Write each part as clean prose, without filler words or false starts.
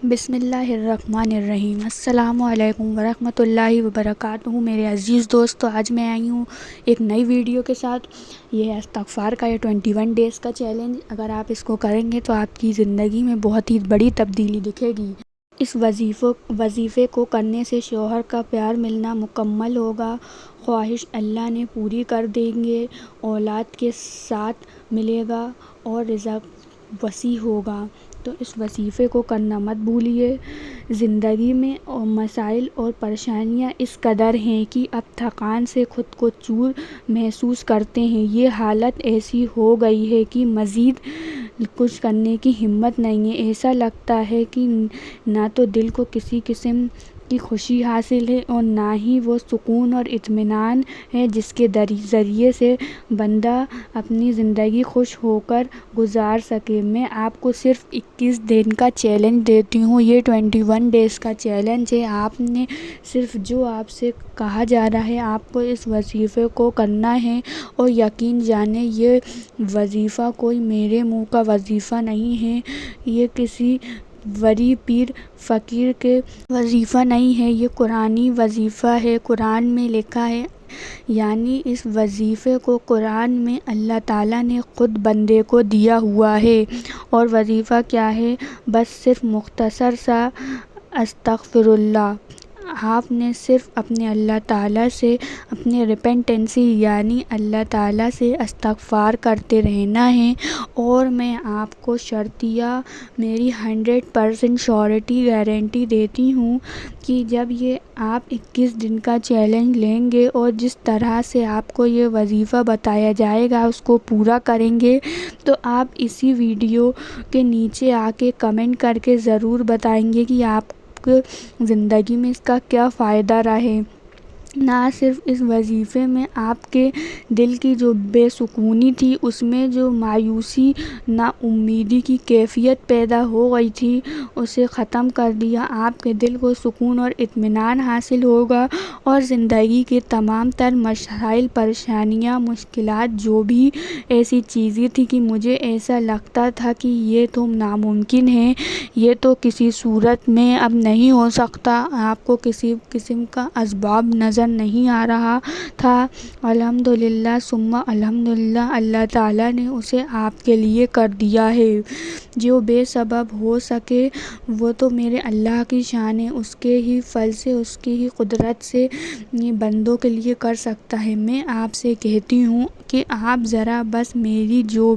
بسم اللہ الرحمن الرحیم۔ السلام علیکم ورحمۃ اللہ وبرکاتہ۔ میرے عزیز دوستو، آج میں آئی ہوں ایک نئی ویڈیو کے ساتھ۔ یہ استغفار کا 21 ڈیز کا چیلنج، اگر آپ اس کو کریں گے تو آپ کی زندگی میں بہت ہی بڑی تبدیلی دکھے گی۔ اس وظیفے کو کرنے سے شوہر کا پیار ملنا مکمل ہوگا، خواہش اللہ نے پوری کر دیں گے، اولاد کے ساتھ ملے گا اور رزق وسیع ہوگا۔ تو اس وظیفے کو کرنا مت بھولیے۔ زندگی میں مسائل اور پریشانیاں اس قدر ہیں کہ اب تھکان سے خود کو چور محسوس کرتے ہیں۔ یہ حالت ایسی ہو گئی ہے کہ مزید کچھ کرنے کی ہمت نہیں ہے۔ ایسا لگتا ہے کہ نہ تو دل کو کسی قسم کی خوشی حاصل ہے اور نہ ہی وہ سکون اور اطمینان ہے جس کے ذریعے سے بندہ اپنی زندگی خوش ہو کر گزار سکے۔ میں آپ کو صرف 21 دن کا چیلنج دیتی ہوں۔ یہ 21 ڈیز کا چیلنج ہے۔ آپ نے صرف جو آپ سے کہا جا رہا ہے، آپ کو اس وظیفے کو کرنا ہے، اور یقین جانیں یہ وظیفہ کوئی میرے منہ کا وظیفہ نہیں ہے، یہ کسی ولی پیر فقیر کے وظیفہ نہیں ہے، یہ قرآنی وظیفہ ہے۔ قرآن میں لکھا ہے، یعنی اس وظیفے کو قرآن میں اللہ تعالیٰ نے خود بندے کو دیا ہوا ہے۔ اور وظیفہ کیا ہے؟ بس صرف مختصر سا استغفر اللہ۔ آپ نے صرف اپنے اللہ تعالیٰ سے اپنے ریپینٹنسی یعنی اللہ تعالیٰ سے استغفار کرتے رہنا ہے۔ اور میں آپ کو شرطیہ میری 100% شیورٹی گارنٹی دیتی ہوں کہ جب یہ آپ 21 دن کا چیلنج لیں گے اور جس طرح سے آپ کو یہ وظیفہ بتایا جائے گا اس کو پورا کریں گے، تو آپ اسی ویڈیو کے نیچے آ کے کمنٹ کر کے ضرور بتائیں گے کہ آپ کو زندگی میں اس کا کیا فائدہ رہے۔ نہ صرف اس وظیفے میں آپ کے دل کی جو بے سکونی تھی، اس میں جو مایوسی نا امیدی کی کیفیت پیدا ہو گئی تھی، اسے ختم کر دیا۔ آپ کے دل کو سکون اور اطمینان حاصل ہوگا، اور زندگی کے تمام تر مسائل، پریشانیاں، مشکلات، جو بھی ایسی چیزیں تھیں کہ مجھے ایسا لگتا تھا کہ یہ تو ناممکن ہے، یہ تو کسی صورت میں اب نہیں ہو سکتا، آپ کو کسی قسم کا اسباب نظر نہیں آ رہا تھا، الحمدللہ ثم الحمدللہ اللہ تعالیٰ نے اسے آپ کے لیے کر دیا ہے۔ جو بے سبب ہو سکے وہ تو میرے اللہ کی شان ہے، اس کے ہی فضل سے، اس کی ہی قدرت سے بندوں کے لیے کر سکتا ہے۔ میں آپ سے کہتی ہوں کہ آپ ذرا بس میں جو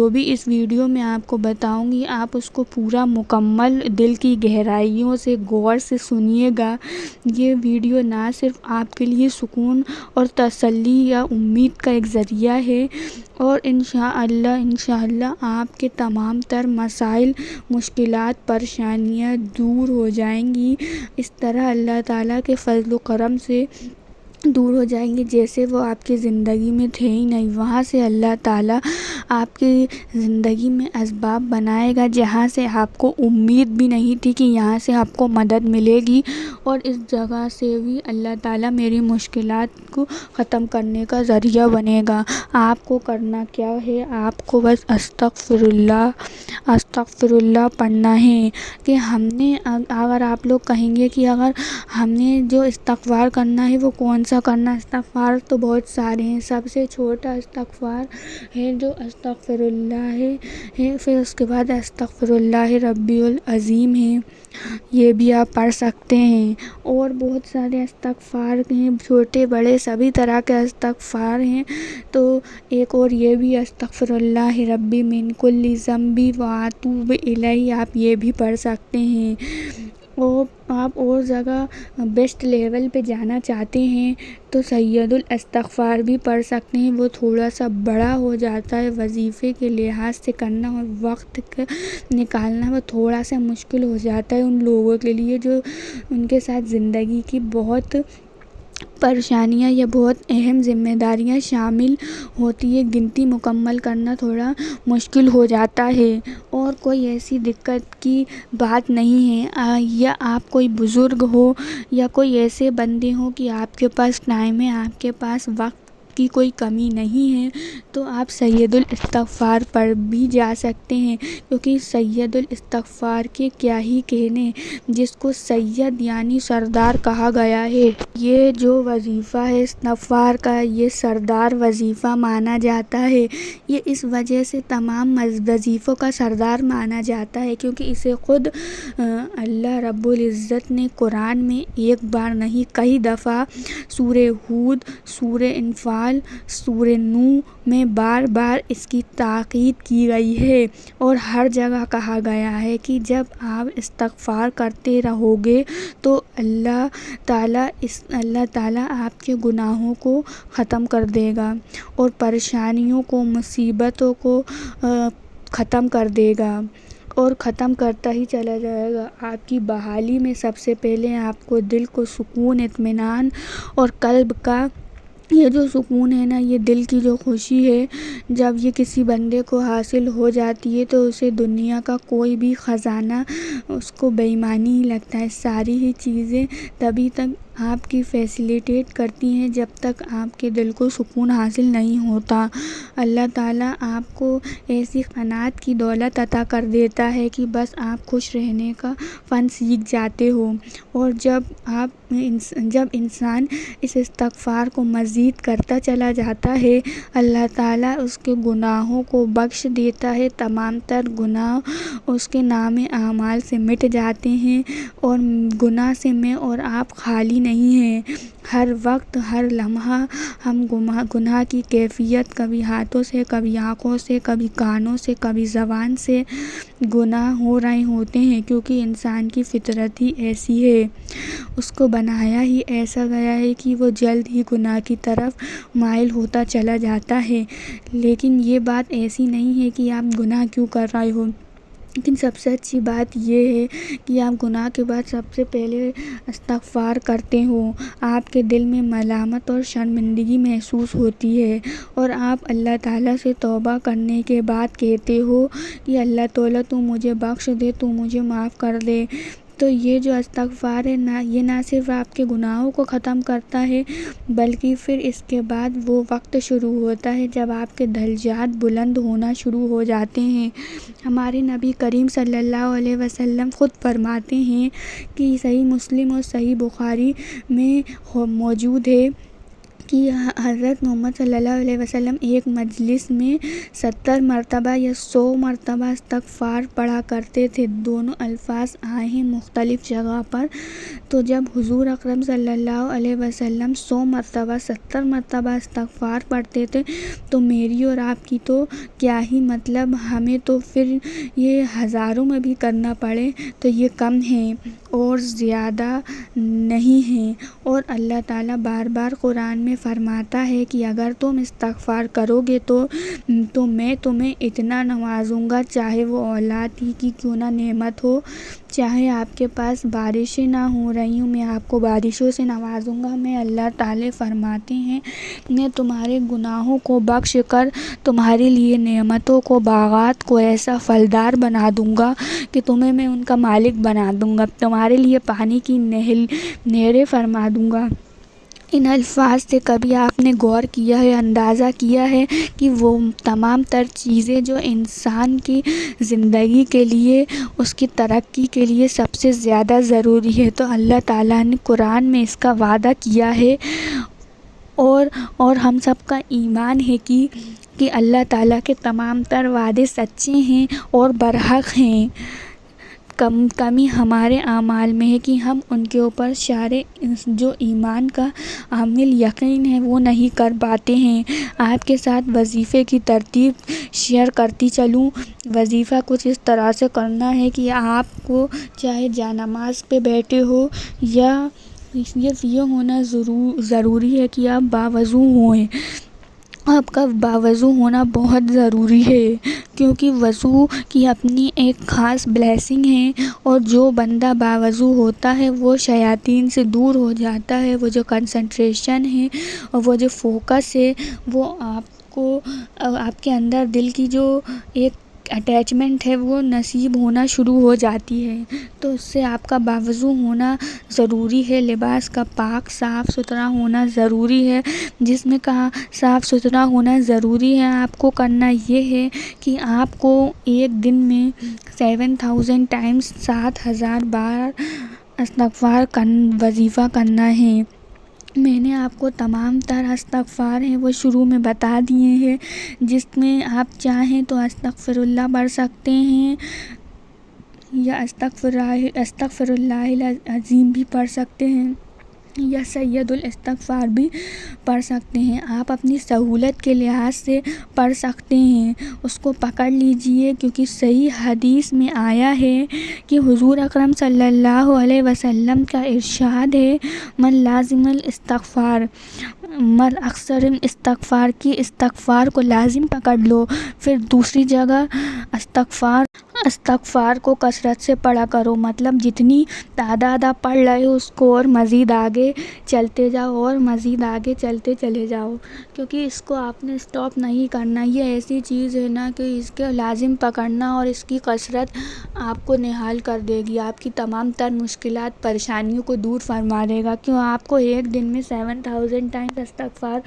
بھی اس ویڈیو میں آپ کو بتاؤں گی، آپ اس کو پورا مکمل دل کی گہرائیوں سے غور سے سنیے گا۔ یہ ویڈیو نہ صرف آپ کے لیے سکون اور تسلی یا امید کا ایک ذریعہ ہے، اور انشاءاللہ آپ کے تمام تر مسائل، مشکلات، پریشانیاں دور ہو جائیں گی، اس طرح اللہ تعالیٰ کے فضل و کرم سے دور ہو جائیں گے جیسے وہ آپ کی زندگی میں تھے ہی نہیں۔ وہاں سے اللہ تعالیٰ آپ کی زندگی میں اسباب بنائے گا جہاں سے آپ کو امید بھی نہیں تھی کہ یہاں سے آپ کو مدد ملے گی، اور اس جگہ سے بھی اللہ تعالیٰ میری مشکلات کو ختم کرنے کا ذریعہ بنے گا۔ آپ کو کرنا کیا ہے؟ آپ کو بس استغفر اللہ پڑھنا ہے۔ کہ ہم نے اگر آپ لوگ کہیں گے کہ اگر ہم نے جو استغفار کرنا ہے وہ کون سا کرنا؟ استغفار تو بہت سارے ہیں۔ سب سے چھوٹا استغفار ہے جو استغفر اللہ ہے، پھر اس کے بعد استغفر اللہ ربی العظیم ہے، یہ بھی آپ پڑھ سکتے ہیں۔ اور بہت سارے استغفار ہیں، چھوٹے بڑے سبھی طرح کے استغفار ہیں۔ تو ایک اور یہ بھی استغفر اللہ ربی من کل ذنب واتوب الیہ، آپ یہ بھی پڑھ سکتے ہیں۔ اور آپ اور جگہ بیسٹ لیول پہ جانا چاہتے ہیں تو سید الاستغفار بھی پڑھ سکتے ہیں۔ وہ تھوڑا سا بڑا ہو جاتا ہے، وظیفے کے لحاظ سے کرنا اور وقت نکالنا وہ تھوڑا سا مشکل ہو جاتا ہے ان لوگوں کے لیے جو ان کے ساتھ زندگی کی بہت پریشانیاں یا بہت اہم ذمہ داریاں شامل ہوتی ہے، گنتی مکمل کرنا تھوڑا مشکل ہو جاتا ہے۔ اور کوئی ایسی دقت کی بات نہیں ہے، یا آپ کوئی بزرگ ہو یا کوئی ایسے بندے ہوں کہ آپ کے پاس ٹائم ہے، آپ کے پاس وقت وقت کی کوئی کمی نہیں ہے تو آپ سید الاستغفار پر بھی جا سکتے ہیں، کیونکہ سید الاستغفار کے کیا ہی کہنے، جس کو سید یعنی سردار کہا گیا ہے۔ یہ جو وظیفہ ہے استغفار کا، یہ سردار وظیفہ مانا جاتا ہے۔ یہ اس وجہ سے تمام وظیفوں کا سردار مانا جاتا ہے کیونکہ اسے خود اللہ رب العزت نے قرآن میں ایک بار نہیں کئی دفعہ سورہ ہود، سورہ انفال، سورہ نوح میں بار بار اس کی تاکید کی گئی ہے، اور ہر جگہ کہا گیا ہے کہ جب آپ استغفار کرتے رہو گے تو اللہ تعالیٰ آپ کے گناہوں کو ختم کر دے گا اور پریشانیوں کو، مصیبتوں کو ختم کر دے گا اور ختم کرتا ہی چلا جائے گا۔ آپ کی بحالی میں سب سے پہلے آپ کو دل کو سکون، اطمینان اور قلب کا یہ جو سکون ہے نا، یہ دل کی جو خوشی ہے، جب یہ کسی بندے کو حاصل ہو جاتی ہے تو اسے دنیا کا کوئی بھی خزانہ اس کو بے ایمانی ہی لگتا ہے۔ ساری ہی چیزیں تبھی تک آپ کی فیسیلیٹیٹ کرتی ہیں جب تک آپ کے دل کو سکون حاصل نہیں ہوتا۔ اللہ تعالیٰ آپ کو ایسی قناعت کی دولت عطا کر دیتا ہے کہ بس آپ خوش رہنے کا فن سیکھ جاتے ہو، اور جب انسان اس استغفار کو مزید کرتا چلا جاتا ہے، اللہ تعالیٰ اس کے گناہوں کو بخش دیتا ہے۔ تمام تر گناہ اس کے نام اعمال سے مٹ جاتے ہیں اور گناہ سے میں اور آپ خالی نہیں ہیں۔ ہر وقت، ہر لمحہ ہم گناہ کی کیفیت، کبھی ہاتھوں سے، کبھی آنکھوں سے، کبھی کانوں سے، کبھی زبان سے گناہ ہو رہے ہوتے ہیں، کیونکہ انسان کی فطرت ہی ایسی ہے، اس کو بنایا ہی ایسا گیا ہے کہ وہ جلد ہی گناہ کی طرف مائل ہوتا چلا جاتا ہے۔ لیکن یہ بات ایسی نہیں ہے کہ آپ گناہ کیوں کر رہے ہو، لیکن سب سے اچھی بات یہ ہے کہ آپ گناہ کے بعد سب سے پہلے استغفار کرتے ہو، آپ کے دل میں ملامت اور شرمندگی محسوس ہوتی ہے، اور آپ اللہ تعالیٰ سے توبہ کرنے کے بعد کہتے ہو کہ اللہ تعالیٰ تو مجھے بخش دے، تو مجھے معاف کر دے۔ تو یہ جو استغفار ہے یہ نہ صرف آپ کے گناہوں کو ختم کرتا ہے، بلکہ پھر اس کے بعد وہ وقت شروع ہوتا ہے جب آپ کے درجات بلند ہونا شروع ہو جاتے ہیں۔ ہمارے نبی کریم صلی اللہ علیہ وسلم خود فرماتے ہیں کہ صحیح مسلم اور صحیح بخاری میں موجود ہے کہ حضرت محمد صلی اللہ علیہ وسلم ایک مجلس میں 70 مرتبہ یا 100 مرتبہ استغفار پڑھا کرتے تھے۔ دونوں الفاظ آئے ہیں مختلف جگہ پر۔ تو جب حضور اکرم صلی اللہ علیہ وسلم 100 مرتبہ 70 مرتبہ استغفار پڑھتے تھے تو میری اور آپ کی تو کیا ہی مطلب، ہمیں تو پھر یہ ہزاروں میں بھی کرنا پڑے تو یہ کم ہے اور زیادہ نہیں ہے۔ اور اللہ تعالیٰ بار بار قرآن میں فرماتا ہے کہ اگر تم استغفار کرو گے تو میں تمہیں اتنا نوازوں گا، چاہے وہ اولاد ہی کی کیوں نہ نعمت ہو، چاہے آپ کے پاس بارشیں نہ ہو رہی ہوں، میں آپ کو بارشوں سے نوازوں گا۔ میں اللہ تعالیٰ فرماتے ہیں میں تمہارے گناہوں کو بخش کر تمہارے لیے نعمتوں کو، باغات کو ایسا پھلدار بنا دوں گا کہ تمہیں میں ان کا مالک بنا دوں گا، تمہارے لیے پانی کی نہریں فرما دوں گا۔ ان الفاظ سے کبھی آپ نے غور کیا ہے، اندازہ کیا ہے کہ وہ تمام تر چیزیں جو انسان کی زندگی کے لیے، اس کی ترقی کے لیے سب سے زیادہ ضروری ہے، تو اللہ تعالیٰ نے قرآن میں اس کا وعدہ کیا ہے، اور ہم سب کا ایمان ہے کہ اللہ تعالیٰ کے تمام تر وعدے سچے ہیں اور برحق ہیں۔ کمی ہمارے اعمال میں ہے کہ ہم ان کے اوپر جو ایمان کا عامل یقین ہے وہ نہیں کر پاتے ہیں۔ آپ کے ساتھ وظیفے کی ترتیب شیئر کرتی چلوں۔ وظیفہ کچھ اس طرح سے کرنا ہے کہ آپ کو چاہے جانماز پہ بیٹھے ہو یا یہ ہونا ضروری ہے کہ آپ باوضو ہوئیں۔ آپ کا باوضو ہونا بہت ضروری ہے، کیونکہ وضو کی اپنی ایک خاص بلیسنگ ہے، اور جو بندہ باوضو ہوتا ہے وہ شیاطین سے دور ہو جاتا ہے۔ وہ جو کنسنٹریشن ہے اور وہ جو فوکس ہے وہ آپ کے اندر دل کی جو ایک اٹیچمنٹ ہے وہ نصیب ہونا شروع ہو جاتی ہے۔ تو اس سے آپ کا باوضو ہونا ضروری ہے، لباس کا پاک صاف ستھرا ہونا ضروری ہے، جسم کا صاف ستھرا ہونا ضروری ہے۔ آپ کو کرنا یہ ہے کہ آپ کو ایک دن میں 7000 ٹائمز 7000 بار استغفار وظیفہ کرنا ہے۔ میں نے آپ کو تمام تر استغفار ہیں وہ شروع میں بتا دیے ہیں، جس میں آپ چاہیں تو استغفر اللہ پڑھ سکتے ہیں یا استغفر اللہ العظیم بھی پڑھ سکتے ہیں یا سید الاستغفار بھی پڑھ سکتے ہیں۔ آپ اپنی سہولت کے لحاظ سے پڑھ سکتے ہیں، اس کو پکڑ لیجئے، کیونکہ صحیح حدیث میں آیا ہے کہ حضور اکرم صلی اللہ علیہ وسلم کا ارشاد ہے، من لازم الاستغفار، من اکثر استغفار کی، استغفار کو لازم پکڑ لو۔ پھر دوسری جگہ استغفار کو کثرت سے پڑھا کرو، مطلب جتنی تعداد آپ پڑھ رہے ہو اس کو اور مزید آگے چلتے جاؤ اور مزید آگے چلتے چلے جاؤ، کیونکہ اس کو آپ نے اسٹاپ نہیں کرنا۔ یہ ایسی چیز ہے نا کہ اس کے لازم پکڑنا اور اس کی کثرت آپ کو نحال کر دے گی، آپ کی تمام تر مشکلات پریشانیوں کو دور فرما دے گا۔ کیوں آپ کو ایک دن میں 7000 ٹائمز استغفار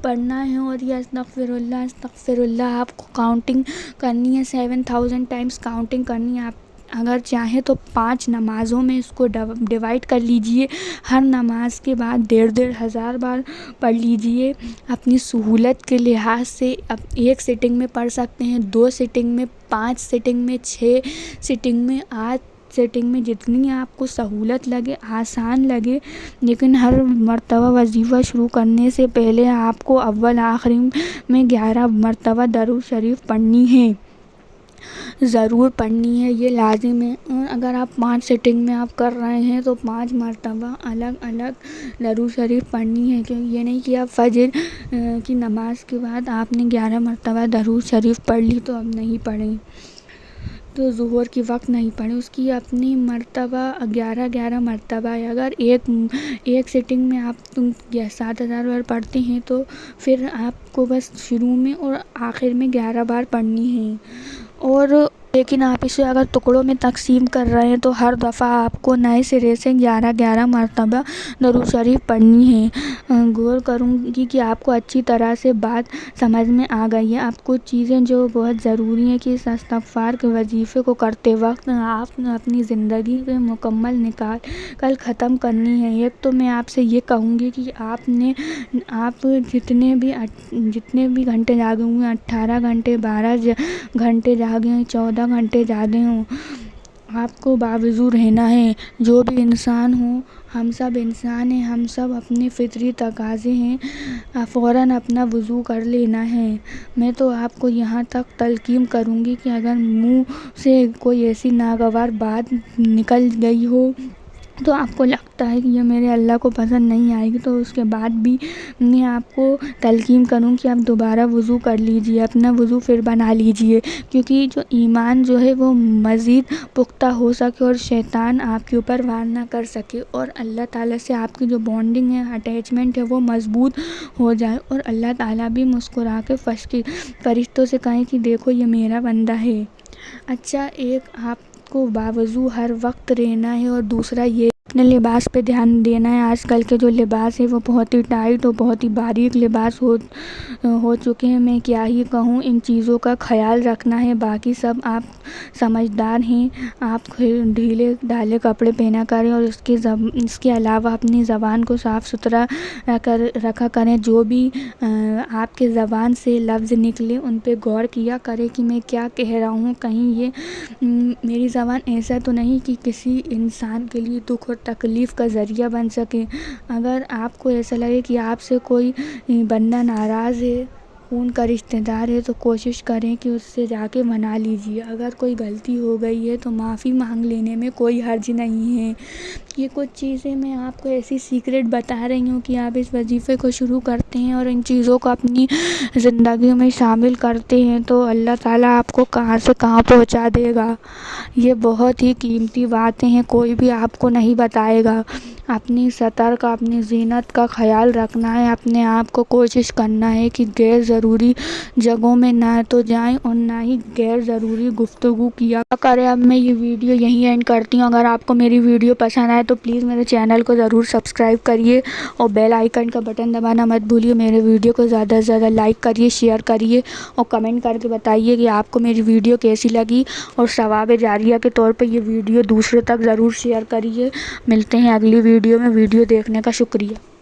پڑھنا ہے، اور یہ استغفر اللہ آپ کو کاؤنٹنگ کرنی ہے، 7000 ٹائمز کاؤنٹنگ کرنی ہے۔ آپ اگر چاہیں تو 5 نمازوں میں اس کو ڈیوائڈ کر لیجئے، ہر نماز کے بعد 1500 بار پڑھ لیجئے۔ اپنی سہولت کے لحاظ سے ایک سٹنگ میں پڑھ سکتے ہیں، 2 سٹنگ میں، 5 سٹنگ میں، 6 سٹنگ میں، 8 سٹنگ میں، جتنی آپ کو سہولت لگے، آسان لگے، لیکن ہر مرتبہ وظیفہ شروع کرنے سے پہلے آپ کو اول آخری میں 11 مرتبہ درود شریف پڑھنی ہے، ضرور پڑھنی ہے، یہ لازم ہے۔ اور اگر آپ 5 سٹنگ میں آپ کر رہے ہیں تو 5 مرتبہ الگ الگ درود شریف پڑھنی ہے، کیونکہ یہ نہیں کہ آپ فجر کی نماز کے بعد آپ نے 11 مرتبہ درود شریف پڑھ لی تو اب نہیں پڑھیں، تو ظہر کی وقت نہیں پڑھیں، اس کی اپنی مرتبہ 11 مرتبہ ہے۔ اگر ایک سٹنگ میں آپ 7000 بار پڑھتے ہیں تو پھر آپ کو بس شروع میں اور آخر میں 11 بار پڑھنی ہے، اور لیکن آپ اسے اگر ٹکڑوں میں تقسیم کر رہے ہیں تو ہر دفعہ آپ کو نئے سرے سے 11 مرتبہ درود شریف پڑھنی ہے۔ غور کروں گی کہ آپ کو اچھی طرح سے بات سمجھ میں آ گئی ہے۔ آپ کو چیزیں جو بہت ضروری ہیں کہ اس استغفار کے وظیفے کو کرتے وقت آپ نے اپنی زندگی میں مکمل نکال ختم کرنی ہے۔ ایک تو میں آپ سے یہ کہوں گی کہ آپ جتنے بھی گھنٹے جاگے ہوئے، 18 گھنٹے، 12 گھنٹے جاگے ہیں، 14 گھنٹے جاگے ہوں، آپ کو باوضو رہنا ہے۔ جو بھی انسان ہوں، ہم سب انسان ہیں، ہم سب اپنے فطری تقاضے ہیں، فوراً اپنا وضو کر لینا ہے۔ میں تو آپ کو یہاں تک تلقین کروں گی کہ اگر منہ سے کوئی ایسی ناگوار بات نکل گئی ہو تو آپ کو لگتا ہے کہ یہ میرے اللہ کو پسند نہیں آئے گی، تو اس کے بعد بھی میں آپ کو تلقین کروں کہ آپ دوبارہ وضو کر لیجئے، اپنا وضو پھر بنا لیجئے، کیونکہ جو ایمان جو ہے وہ مزید پختہ ہو سکے اور شیطان آپ کے اوپر وار نہ کر سکے، اور اللہ تعالیٰ سے آپ کی جو بانڈنگ ہے، اٹیچمنٹ ہے، وہ مضبوط ہو جائے، اور اللہ تعالیٰ بھی مسکرا کے فرشتوں سے کہیں کہ دیکھو یہ میرا بندہ ہے۔ اچھا، ایک آپ کو باوضو ہر وقت رہنا ہے، اور دوسرا یہ اپنے لباس پہ دھیان دینا ہے۔ آج کل کے جو لباس ہے وہ بہت ہی ٹائٹ اور بہت ہی باریک لباس ہو چکے ہیں، میں کیا ہی کہوں، ان چیزوں کا خیال رکھنا ہے۔ باقی سب آپ سمجھدار ہیں، آپ ڈھیلے ڈھالے کپڑے پہنا کریں، اور اس کے علاوہ اپنی زبان کو صاف ستھرا رکھا کریں۔ جو بھی آپ کے زبان سے لفظ نکلے ان پہ غور کیا کریں کہ میں کیا کہہ رہا ہوں، کہیں یہ میری زبان ایسا تو نہیں کہ کسی انسان کے لیے دکھ اور تکلیف کا ذریعہ بن سکے۔ اگر آپ کو ایسا لگے کہ آپ سے کوئی بندہ ناراض ہے، خون کا رشتہ دار ہے، تو کوشش کریں کہ اس سے جا کے منا لیجئے۔ اگر کوئی غلطی ہو گئی ہے تو معافی مانگ لینے میں کوئی حرج نہیں ہے۔ یہ کچھ چیزیں میں آپ کو ایسی سیکرٹ بتا رہی ہوں کہ آپ اس وظیفے کو شروع کرتے ہیں اور ان چیزوں کو اپنی زندگی میں شامل کرتے ہیں تو اللہ تعالیٰ آپ کو کہاں سے کہاں پہنچا دے گا۔ یہ بہت ہی قیمتی باتیں ہیں، کوئی بھی آپ کو نہیں بتائے گا۔ اپنی سطر کا، اپنی زینت کا خیال رکھنا ہے، اپنے آپ کو کوشش کرنا ہے کہ غیر ضروری جگہوں میں نہ تو جائیں اور نہ ہی غیر ضروری گفتگو کیا کریں۔ اب میں یہ ویڈیو یہیں اینڈ کرتی ہوں۔ اگر آپ کو میری ویڈیو پسند آئے تو پلیز میرے چینل کو ضرور سبسکرائب کریے اور بیل آئیکن کا بٹن دبانا مت بھولیے۔ میرے ویڈیو کو زیادہ سے زیادہ لائک کریے، شیئر کریے اور کمنٹ کر کے بتائیے کہ آپ کو میری ویڈیو کیسی لگی، اور ثواب جاریہ کے طور پہ یہ ویڈیو دوسروں تک ضرور شیئر کریے۔ ملتے ہیں اگلی ویڈیو میں۔ ویڈیو دیکھنے کا شکریہ۔